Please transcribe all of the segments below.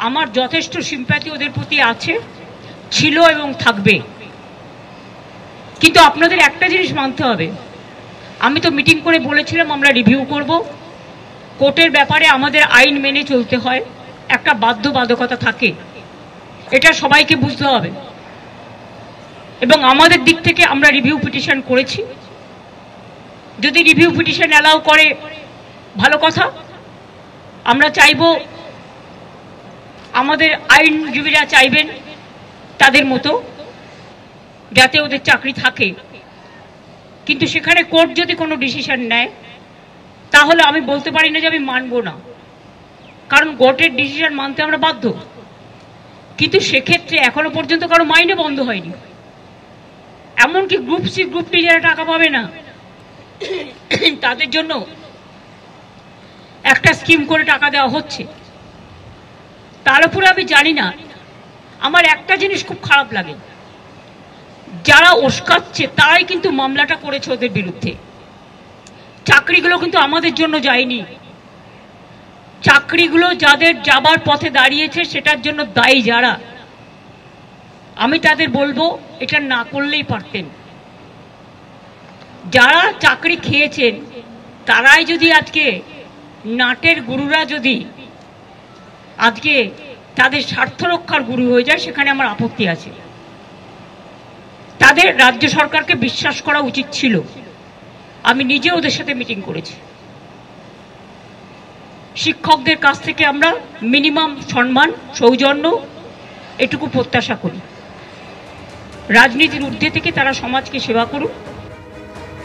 আমার যথেষ্ট সিম্প্যাথি ওদের প্রতি আছে, ছিল এবং থাকবে। কিন্তু আপনাদের একটা জিনিস মানতে হবে, আমি তো মিটিং করে বলেছিলাম আমরা রিভিউ করব। কোর্টের ব্যাপারে আমাদের আইন মেনে চলতে হয়, একটা বাধ্যবাধকতা থাকে, এটা সবাইকে বুঝতে হবে। এবং আমাদের দিক থেকে আমরা রিভিউ পিটিশন করেছি। যদি রিভিউ পিটিশন অ্যালাউ করে ভালো কথা। আমরা চাইব, আমাদের আইনজীবীরা চাইবেন তাদের মতো যাতে ওদের চাকরি থাকে। কিন্তু সেখানে কোর্ট যদি কোনো ডিসিশন নেয় তাহলে আমি বলতে পারি না যে আমি মানব না, কারণ কোর্টের ডিসিশন মানতে আমরা বাধ্য। কিন্তু সেক্ষেত্রে এখনো পর্যন্ত কারো মাইনে বন্ধ হয়নি, এমনকি গ্রুপ সি গ্রুপ ডি যারা টাকা পাবে না তাদের জন্য একটা স্কিম করে টাকা দেওয়া হচ্ছে। তার উপরে আমি জানি না, আমার একটা জিনিস খুব খারাপ লাগে, যারা উস্কাচ্ছে তারাই কিন্তু মামলাটা করেছে ওদের বিরুদ্ধে। চাকরিগুলো কিন্তু আমাদের জন্য যায়নি, চাকরিগুলো যাদের যাবার পথে দাঁড়িয়েছে সেটার জন্য দায়ী যারা, আমি তাদের বলবো এটা না করলেই পারতেন। যারা চাকরি খেয়েছেন তারাই যদি আজকে নাটের গুরুরা যদি আজকে তাদের স্বার্থ রক্ষার গুরু হয়ে যায়, সেখানে আমার আপত্তি আছে। তাদের রাজ্য সরকারকে বিশ্বাস করা উচিত ছিল। আমি নিজে ওদের সাথে মিটিং করেছি। শিক্ষকদের কাছ থেকে আমরা মিনিমাম সম্মান, সৌজন্য এটুকু প্রত্যাশা করি। রাজনীতির ঊর্ধ্বে থেকে তারা সমাজকে সেবা করুক।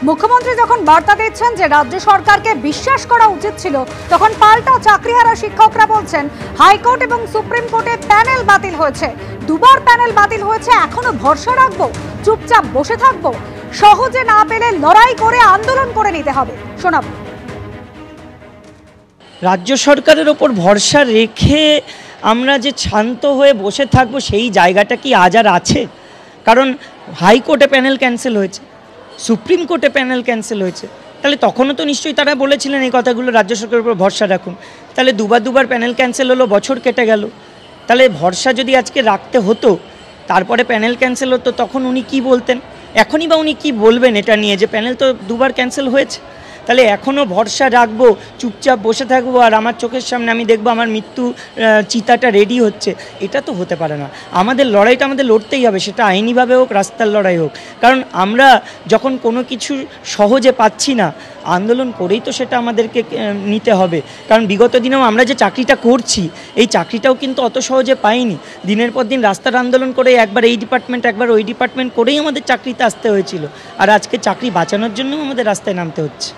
মুখ্যমন্ত্রী যখন বার্তা দিচ্ছেন যে রাজ্য সরকারকে বিশ্বাস করা উচিত ছিল, তখন পাল্টা চাকরিহারা শিক্ষকরা বলছেন হাইকোর্ট এবং সুপ্রিম কোর্টে প্যানেল বাতিল হয়েছে, দুবার প্যানেল বাতিল হয়েছে, এখনো ভরসা রাখবো, চুপচাপ বসে থাকবো, সহজে না পেলে লড়াই করে আন্দোলন করে নিতে হবে। শোনাবো। রাজ্য সরকারের ওপর ভরসা রেখে আমরা যে শান্ত হয়ে বসে থাকবো সেই জায়গাটা কি আজ আর আছে? কারণ হাইকোর্টে প্যানেল ক্যান্সেল হয়েছে, সুপ্রিম কোর্টে প্যানেল ক্যান্সেল হয়েছে, তাহলে তখনও তো নিশ্চয়ই তারা বলেছিলেন এই কথাগুলো, রাজ্য সরকারের উপর ভরসা রাখুন। তাহলে দুবার প্যানেল ক্যান্সেল হলো, বছর কেটে গেল। তাহলে ভরসা যদি আজকে রাখতে হতো, তারপরে প্যানেল ক্যান্সেল হতো, তখন উনি কি বলতেন? এখনই বা উনি কি বলবেন এটা নিয়ে যে প্যানেল তো দুবার ক্যান্সেল হয়েছে? তাহলে এখনও ভরসা রাখবো, চুপচাপ বসে থাকবো, আর আমার চোখের সামনে আমি দেখবো আমার মৃত্যু চিতাটা রেডি হচ্ছে? এটা তো হতে পারে না। আমাদের লড়াইটা আমাদের লড়তেই হবে, সেটা আইনিভাবে হোক, রাস্তার লড়াই হোক। কারণ আমরা যখন কোনো কিছু সহজে পাচ্ছি না, আন্দোলন করেই তো সেটা আমাদেরকে নিতে হবে। কারণ বিগত দিনেও আমরা যে চাকরিটা করছি, এই চাকরিটাও কিন্তু অত সহজে পাইনি। দিনের পর দিন রাস্তার আন্দোলন করে একবার এই ডিপার্টমেন্ট একবার ওই ডিপার্টমেন্ট করেই আমাদের চাকরিতে আসতে হয়েছিল। আর আজকে চাকরি বাঁচানোর জন্যও আমাদের রাস্তায় নামতে হচ্ছে।